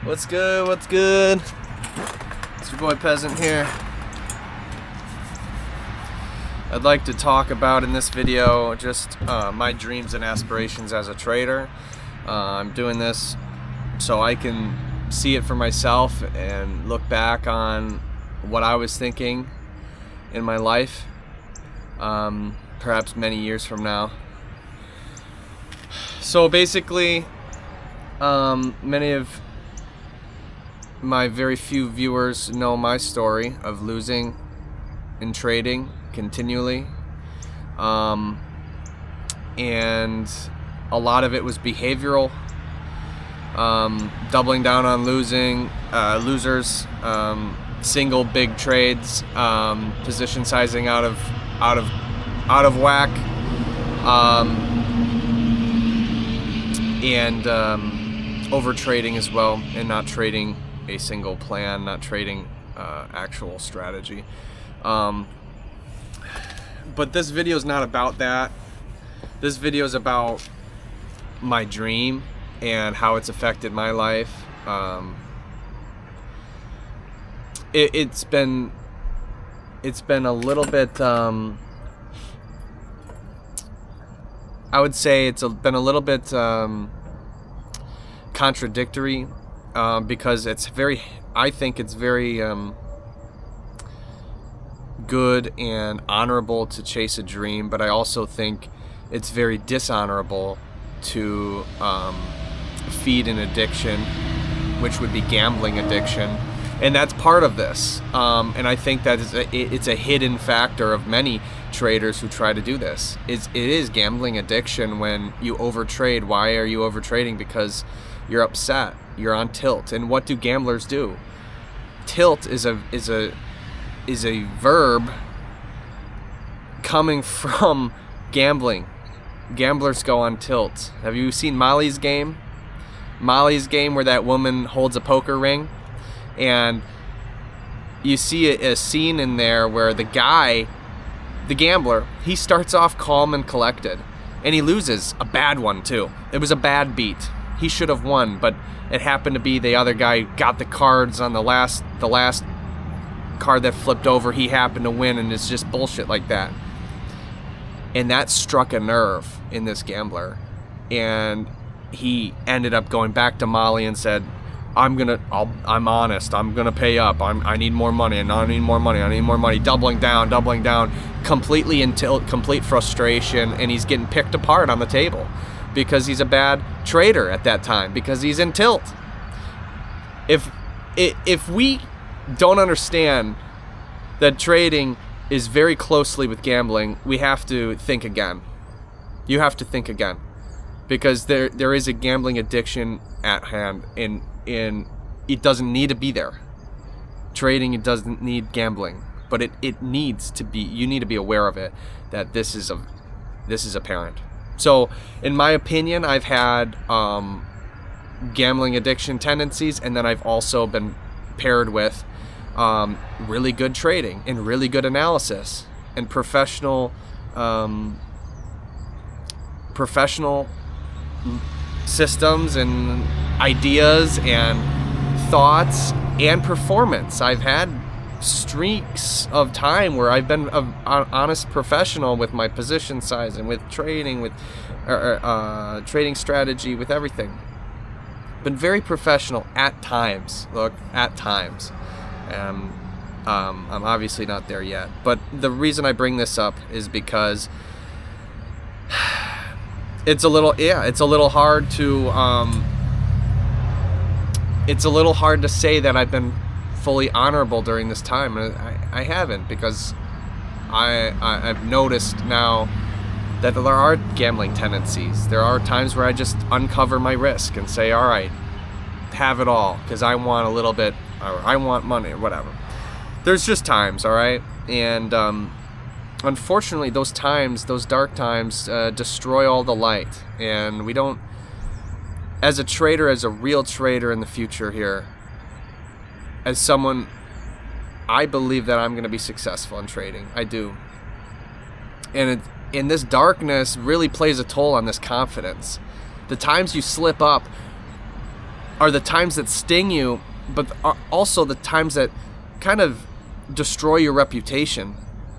What's good? What's good? It's your boy Peasant here. I'd like to talk about in this video just my dreams and aspirations as a trader. I'm doing this so I can see it for myself and look back on what I was thinking in my life, perhaps many years from now. So basically, many of my very few viewers know my story of losing in trading continually, and a lot of it was behavioral, doubling down on losers, single big trades, position sizing out of whack, and over trading as well, and not trading a single plan, not trading actual strategy. But this video is not about that. This video is about my dream and how it's affected my life. It's been a little bit, I would say been a little bit contradictory, because I think it's very good and honorable to chase a dream, but I also think it's very dishonorable to feed an addiction, which would be gambling addiction, and that's part of this. And I think that it's a hidden factor of many traders who try to do this. It is gambling addiction when you overtrade. Why are you overtrading? Because you're upset. You're on tilt. And what do gamblers do? Tilt is a verb coming from gambling. Gamblers go on tilt. Have you seen Molly's Game? Molly's Game, where that woman holds a poker ring, and you see a scene in there where the gambler, he starts off calm and collected, and he loses a bad one too. It was a bad beat. He should have won, but it happened to be the other guy got the cards on the last card that flipped over. He happened to win, and it's just bullshit like that. And that struck a nerve in this gambler, and he ended up going back to Molly and said, I'm honest, I'm gonna pay up, I need more money, and I need more money, doubling down, completely until complete frustration, and he's getting picked apart on the table because he's a bad trader at that time, because he's in tilt. If we don't understand that trading is very closely with gambling, we have to think again. You have to think again, because there is a gambling addiction at hand, and it doesn't need to be there. Trading, it doesn't need gambling, but it needs to be. You need to be aware of it, that this is apparent. So in my opinion, I've had gambling addiction tendencies, and then I've also been paired with really good trading and really good analysis and professional systems and ideas and thoughts and performance. I've had streaks of time where I've been an honest professional with my position size and with trading, with trading strategy, with everything. Been very professional at times. At times. I'm obviously not there yet. But the reason I bring this up is because it's a little hard to say that I've been fully honorable during this time, and I haven't, because I've noticed now that there are gambling tendencies. There are times where I just uncover my risk and say, all right, have it all, because I want a little bit, or I want money, or whatever. There's just times, all right? And unfortunately, those times, those dark times, destroy all the light. And we don't, as a trader, as a real trader in the future here, as someone, I believe that I'm going to be successful in trading. I do. And this darkness really plays a toll on this confidence. The times you slip up, are the times that sting you, but are also the times that kind of destroy your reputation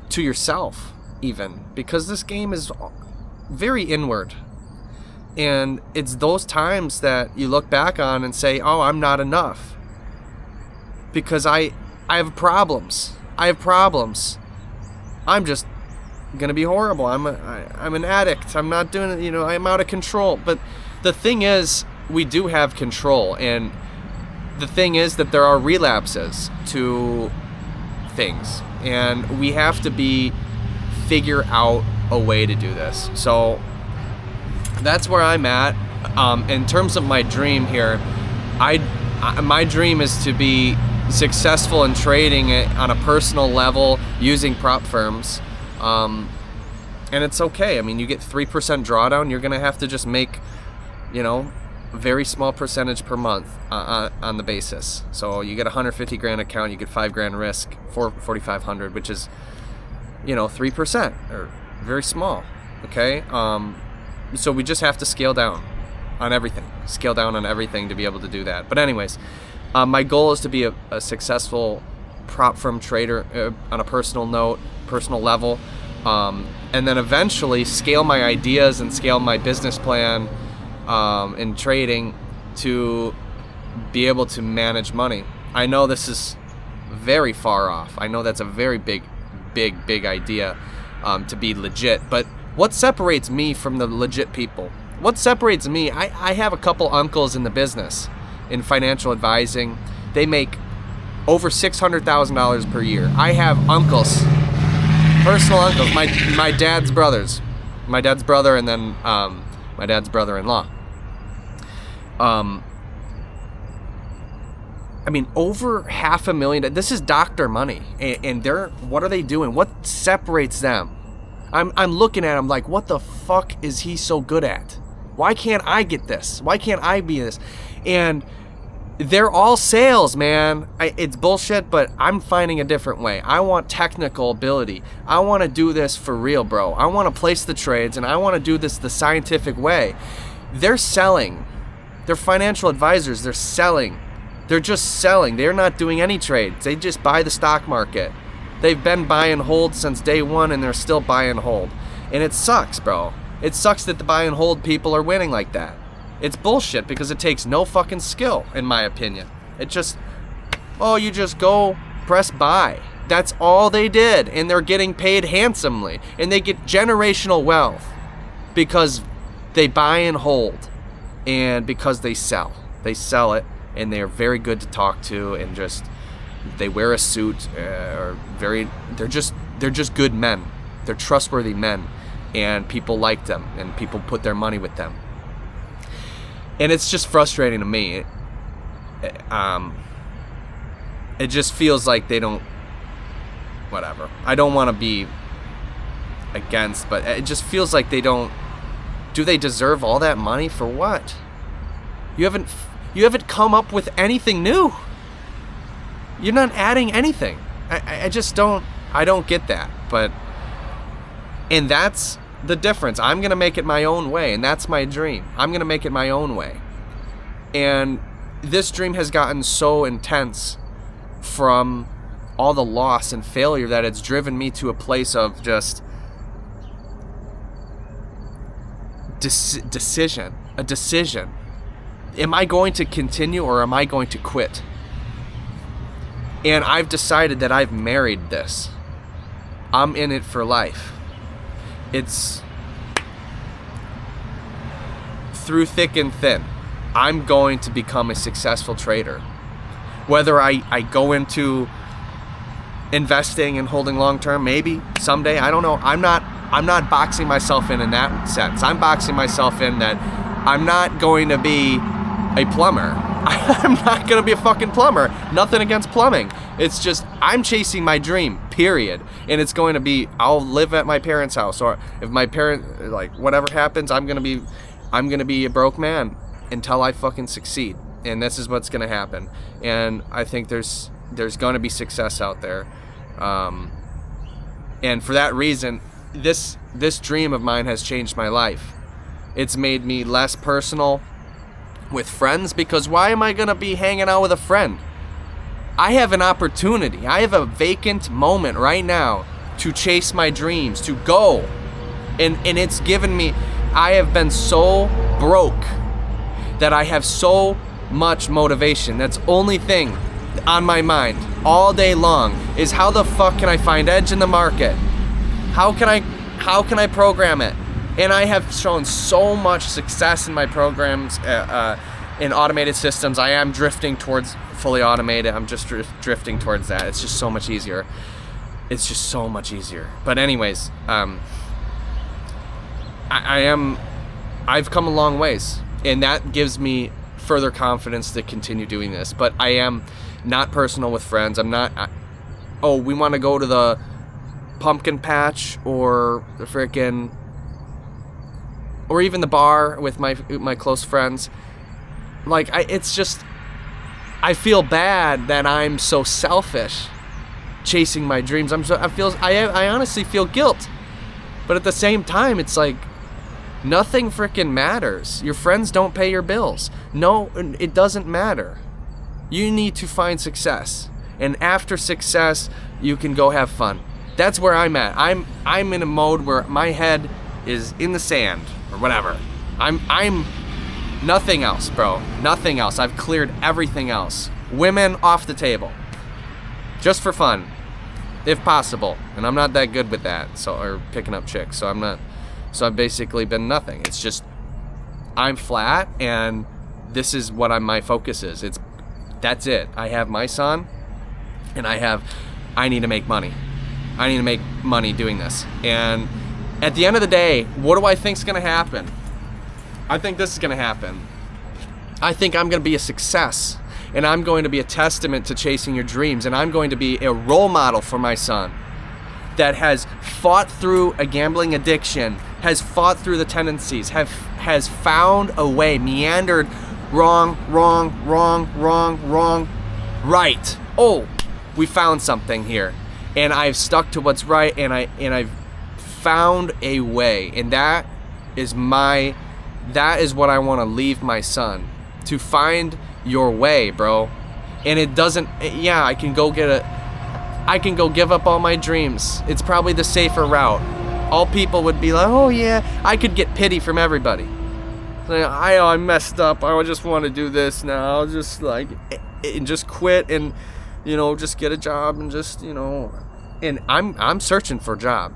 to yourself, even, because this game is very inward. And it's those times that you look back on and say, oh, I'm not enough, because I have problems. I'm just gonna be horrible. I'm an addict. I'm not doing it. I'm out of control. But the thing is, we do have control, and the thing is that there are relapses to things, and we have to figure out a way to do this. So that's where I'm at. In terms of my dream here, my dream is to be successful in trading it on a personal level using prop firms. And it's okay. I mean, you get 3% drawdown, you're gonna have to just make, very small percentage per month on the basis. So you get a 150 grand account, you get 5 grand risk for 4,500, which is 3%, or very small. Okay. So we just have to scale down on everything to be able to do that. But anyways, my goal is to be a successful prop firm trader on a personal level, and then eventually scale my ideas and scale my business plan in trading to be able to manage money. I know this is very far off. I know that's a very big idea to be legit. But what separates me from the legit people? What separates me? I have a couple uncles in the business in financial advising. They make over $600,000 per year. I have uncles, personal uncles, my dad's brothers, my dad's brother, and then my dad's brother-in-law. I mean, over $500,000. This is doctor money, and what are they doing? What separates them? I'm looking at him like, what the fuck is he so good at? Why can't I get this? Why can't I be this? And they're all sales, man. It's bullshit, but I'm finding a different way. I want technical ability. I want to do this for real, bro. I want to place the trades, and I want to do this the scientific way. They're selling. They're financial advisors. They're selling. They're just selling. They're not doing any trades. They just buy the stock market. They've been buy and hold since day one, and they're still buy and hold. And it sucks, bro. It sucks that the buy and hold people are winning like that. It's bullshit, because it takes no fucking skill, in my opinion. It just, you just go press buy. That's all they did, and they're getting paid handsomely, and they get generational wealth because they buy and hold, and because they sell. They sell it, and they're very good to talk to, and just they wear a suit, they're just good men. They're trustworthy men, and people like them, and people put their money with them. And it's just frustrating to me. It just feels like they don't, whatever. I don't want to be against, but it just feels like they don't. Do they deserve all that money for what? You haven't come up with anything new. You're not adding anything. I just don't. I don't get that. And that's the difference. I'm going to make it my own way, and that's my dream. I'm going to make it my own way. And this dream has gotten so intense from all the loss and failure that it's driven me to a place of just decision. Am I going to continue, or am I going to quit? And I've decided that I've married this. I'm in it for life. It's through thick and thin. I'm going to become a successful trader. Whether I go into investing and holding long term, maybe someday, I don't know. I'm not boxing myself in that sense. I'm boxing myself in that I'm not going to be a plumber. I'm not going to be a fucking plumber. Nothing against plumbing. It's just I'm chasing my dream, period. And it's going to be, I'll live at my parents' house, or if my parent, like, whatever happens, I'm going to be a broke man until I fucking succeed. And this is what's going to happen. And I think there's going to be success out there. And for that reason, this dream of mine has changed my life. It's made me less personal, with friends, because why am I going to be hanging out with a friend? I have an opportunity. I have a vacant moment right now to chase my dreams, to go. And it's given me, I have been so broke that I have so much motivation. That's the only thing on my mind all day long is how the fuck can I find edge in the market? How can I program it? And I have shown so much success in my programs in automated systems. I am drifting towards fully automated. I'm just drifting towards that. It's just so much easier. It's just so much easier. But anyways, I've come a long ways, and that gives me further confidence to continue doing this. But I am not personal with friends. I'm not, we want to go to the pumpkin patch or the frickin', or even the bar with my close friends. Like, it's just, I feel bad that I'm so selfish chasing my dreams. I honestly feel guilt. But at the same time, it's like, nothing frickin' matters. Your friends don't pay your bills. No, it doesn't matter. You need to find success. And after success, you can go have fun. That's where I'm at. I'm in a mode where my head is in the sand or whatever. I'm nothing else, bro. Nothing else. I've cleared everything else. Women off the table. Just for fun, if possible. And I'm not that good with that. Or picking up chicks. So I've basically been nothing. It's just, I'm flat, and this is what my focus is. That's it. I have my son, and I need to make money. I need to make money doing this. And at the end of the day, what do I think's gonna happen? I think this is gonna happen. I think I'm gonna be a success, and I'm going to be a testament to chasing your dreams, and I'm going to be a role model for my son that has fought through a gambling addiction, has fought through the tendencies, has found a way, meandered, wrong, right. Oh, we found something here. And I've stuck to what's right, and I've found a way. And that is what I want to leave my son, to find your way, bro. And it doesn't, I can go give up all my dreams. It's probably the safer route. All people would be like, oh yeah, I could get pity from everybody. Like, I messed up. I just want to do this now. I'll just just quit and, just get a job and just, and I'm searching for a job.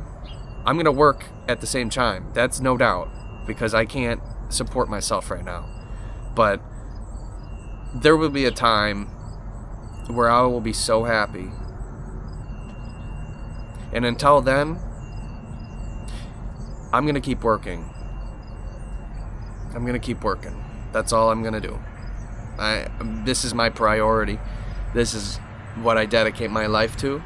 I'm going to work at the same time. That's no doubt, because I can't support myself right now. But there will be a time where I will be so happy. And until then, I'm going to keep working. I'm going to keep working. That's all I'm going to do. This is my priority. This is what I dedicate my life to.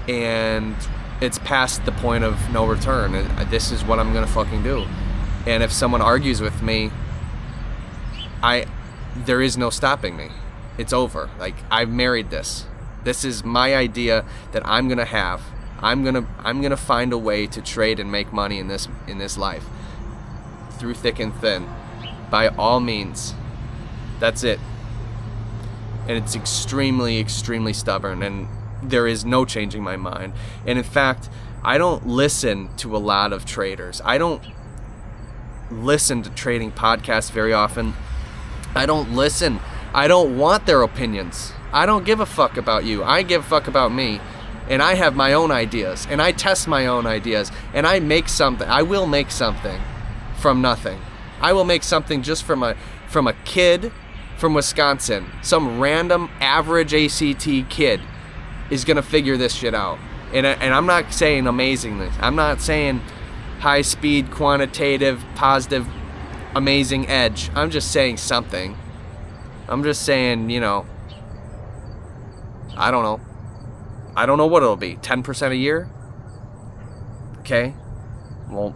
And it's past the point of no return. This is what I'm going to fucking do. And if someone argues with me, there is no stopping me. It's over. Like, I've married this. This is my idea that I'm going to have. I'm gonna find a way to trade and make money in this life, through thick and thin, by all means. That's it. And it's extremely, extremely stubborn, and there is no changing my mind. And in fact, I don't listen to a lot of traders. I don't listen to trading podcasts very often. I don't listen. I don't want their opinions. I don't give a fuck about you. I give a fuck about me. And I have my own ideas, and I test my own ideas, and I make something. I will make something from nothing. I will make something just from a kid from Wisconsin. Some random average ACT kid is gonna figure this shit out. And I'm not saying amazingly. I'm not saying high speed, quantitative, positive, amazing edge. I'm just saying something. I'm just saying, I don't know. I don't know what it'll be. 10% a year? Okay. Well,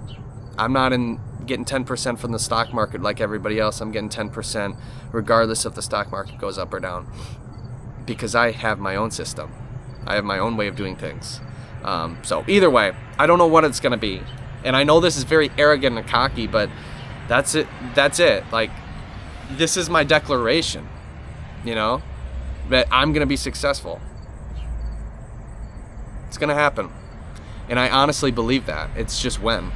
I'm not getting 10% from the stock market like everybody else. I'm getting 10% regardless if the stock market goes up or down, because I have my own system. I have my own way of doing things. So either way, I don't know what it's going to be. And I know this is very arrogant and cocky, but that's it. Like, this is my declaration, you know, that I'm going to be successful. It's going to happen. And I honestly believe that. It's just when.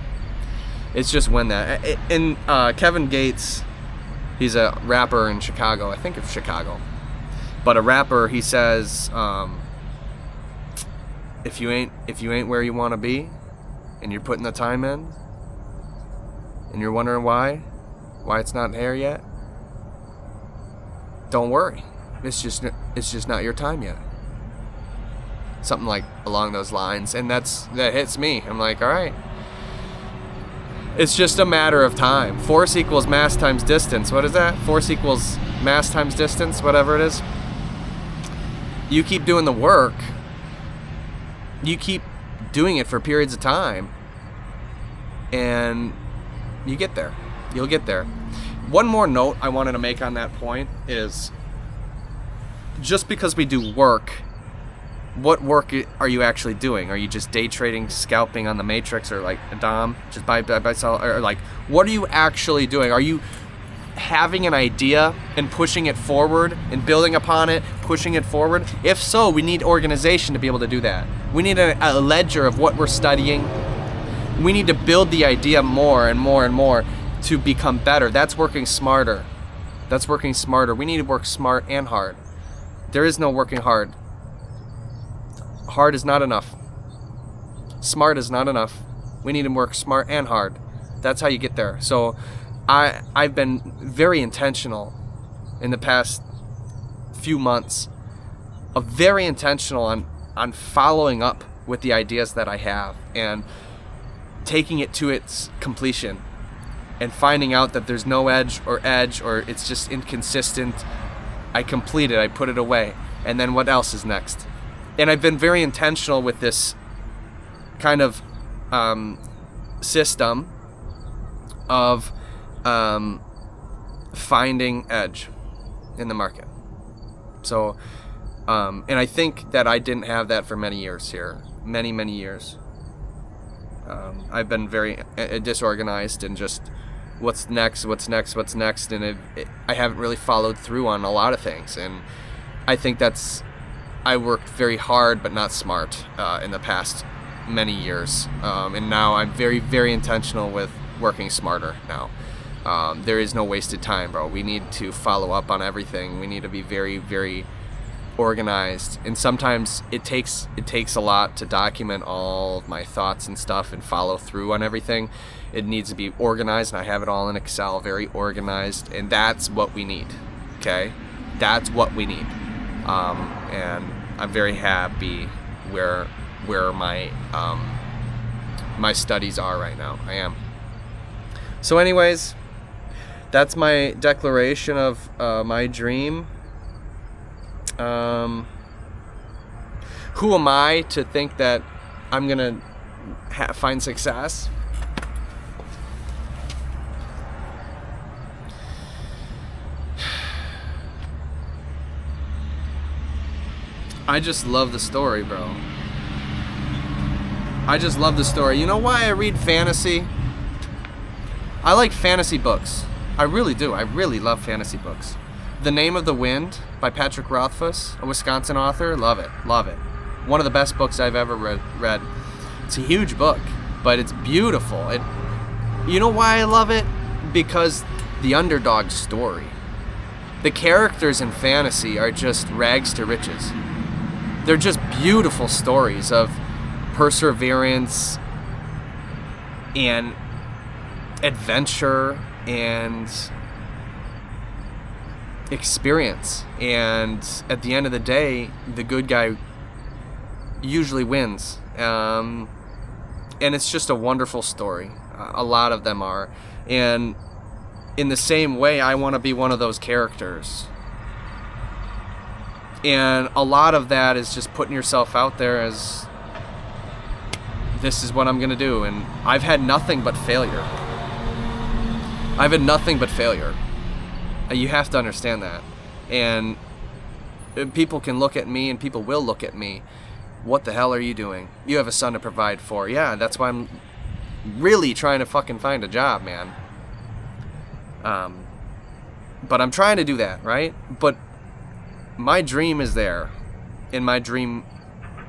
It's just when that. And Kevin Gates, he's a rapper in Chicago. I think it's Chicago. But a rapper, he says, if you ain't where you want to be, and you're putting the time in, and you're wondering why it's not there yet, don't worry. It's just not your time yet. Something like along those lines, and that hits me. I'm like, all right. It's just a matter of time. Force equals mass times distance. What is that? Force equals mass times distance, whatever it is. You keep doing the work. You keep doing it for periods of time, and you get there. You'll get there. One more note I wanted to make on that point is, just because we do work, what work are you actually doing? Are you just day trading, scalping on the matrix, or like a dom, just buy, sell, or like, what are you actually doing? Are you having an idea and pushing it forward and building upon it, pushing it forward? If so, we need organization to be able to do that. We need a ledger of what we're studying. We need to build the idea more and more and more to become better. That's working smarter. That's working smarter. We need to work smart and hard. There is no working hard. Hard is not enough. Smart is not enough. We need to work smart and hard. That's how you get there. So I've been very intentional in the past few months, very intentional on following up with the ideas that I have and taking it to its completion and finding out that there's no edge or it's just inconsistent. I complete it, I put it away, and then what else is next? And I've been very intentional with this kind of system of finding edge in the market. So, and I think that I didn't have that for many years here. Many years. I've been very disorganized and just what's next, and I haven't really followed through on a lot of things. And I think I worked very hard but not smart in the past many years. And now I'm very, very intentional with working smarter now. There is no wasted time, bro. We need to follow up on everything. We need to be very, very organized. And sometimes it takes a lot to document all of my thoughts and stuff and follow through on everything. It needs to be organized, and I have it all in Excel, very organized, and that's what we need. Okay? That's what we need. And I'm very happy where my my studies are right now. I am. So anyways, that's my declaration of my dream. Who am I to think that I'm gonna find success? I just love the story, bro. I just love the story. You know why I read fantasy? I like fantasy books. I really do. I really love fantasy books. The Name of the Wind by Patrick Rothfuss, a Wisconsin author. Love it. Love it. One of the best books I've ever read. It's a huge book, but it's beautiful. You know why I love it? Because the underdog story. The characters in fantasy are just rags to riches. They're just beautiful stories of perseverance and adventure and experience. And at the end of the day, the good guy usually wins. And it's just a wonderful story. A lot of them are. And in the same way, I want to be one of those characters. And a lot of that is just putting yourself out there as, this is what I'm going to do. And I've had nothing but failure. I've had nothing but failure. You have to understand that. And people can look at me, and people will look at me. What the hell are you doing? You have a son to provide for. Yeah, that's why I'm really trying to fucking find a job, man. But I'm trying to do that, right? But my dream is there, and my dream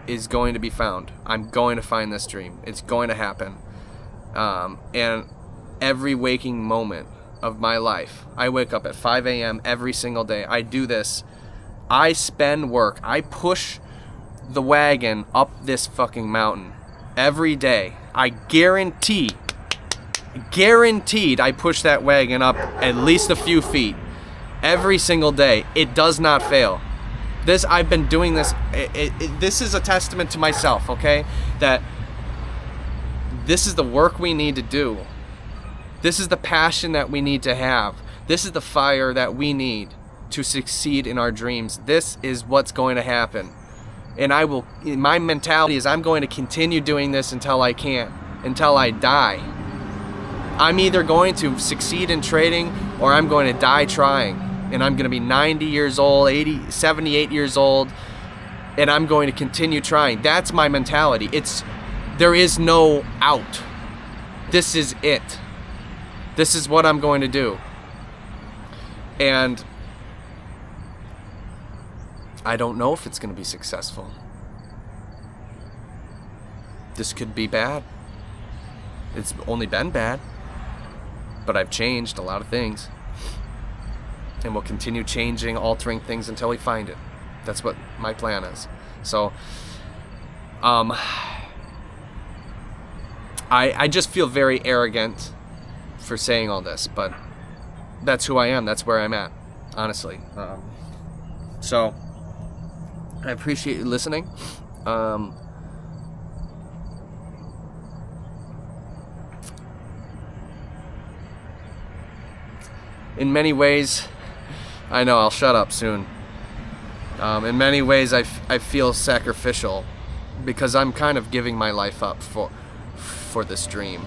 is going to be found. I'm going to find this dream. It's going to happen. And every waking moment of my life, I wake up at 5 a.m. every single day. I do this. I spend work. I push the wagon up this fucking mountain every day. I guaranteed I push that wagon up at least a few feet every single day. It does not fail. I've been doing this. This is a testament to myself, okay? That this is the work we need to do. This is the passion that we need to have. This is the fire that we need to succeed in our dreams. This is what's going to happen. And my mentality is I'm going to continue doing this until I can't, until I die. I'm either going to succeed in trading or I'm going to die trying. And I'm going to be 90 years old, 80, 78 years old, and I'm going to continue trying. That's my mentality. There is no out. This is it. This is what I'm going to do. And I don't know if it's going to be successful. This could be bad. It's only been bad. But I've changed a lot of things. And we'll continue changing, altering things until we find it. That's what my plan is. So, I just feel very arrogant for saying all this, but that's who I am. That's where I'm at, honestly. So, I appreciate you listening. In many ways, I know, I'll shut up soon. In many ways, I feel sacrificial because I'm kind of giving my life up for this dream.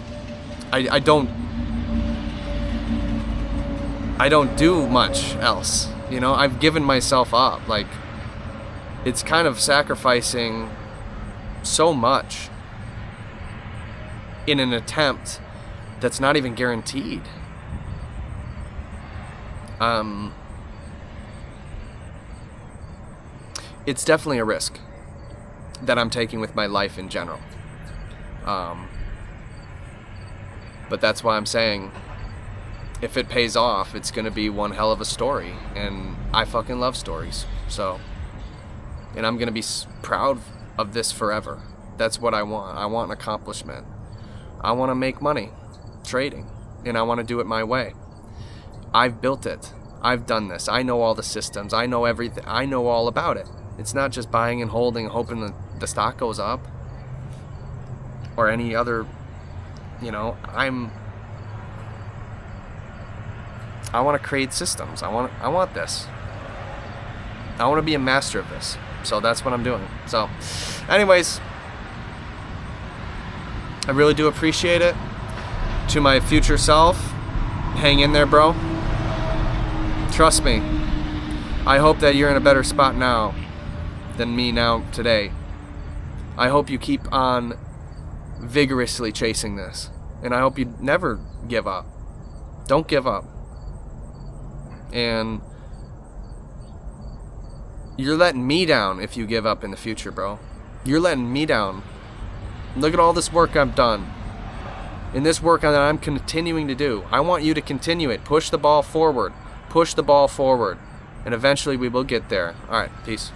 I don't do much else. You know, I've given myself up. Like, it's kind of sacrificing so much in an attempt that's not even guaranteed. It's definitely a risk that I'm taking with my life in general. But that's why I'm saying if it pays off, it's going to be one hell of a story. And I fucking love stories. So, and I'm going to be proud of this forever. That's what I want. I want an accomplishment. I want to make money trading, and I want to do it my way. I've built it. I've done this. I know all the systems. I know everything. I know all about it. It's not just buying and holding and hoping that the stock goes up or any other, you know, I want to create systems. I want this. I want to be a master of this. So that's what I'm doing. So anyways, I really do appreciate it. To my future self, hang in there, bro. Trust me. I hope that you're in a better spot now than me now today. I hope you keep on vigorously chasing this. And I hope you never give up. Don't give up. And you're letting me down if you give up in the future, bro. You're letting me down. Look at all this work I've done. And this work that I'm continuing to do. I want you to continue it. Push the ball forward. Push the ball forward. And eventually we will get there. All right, peace.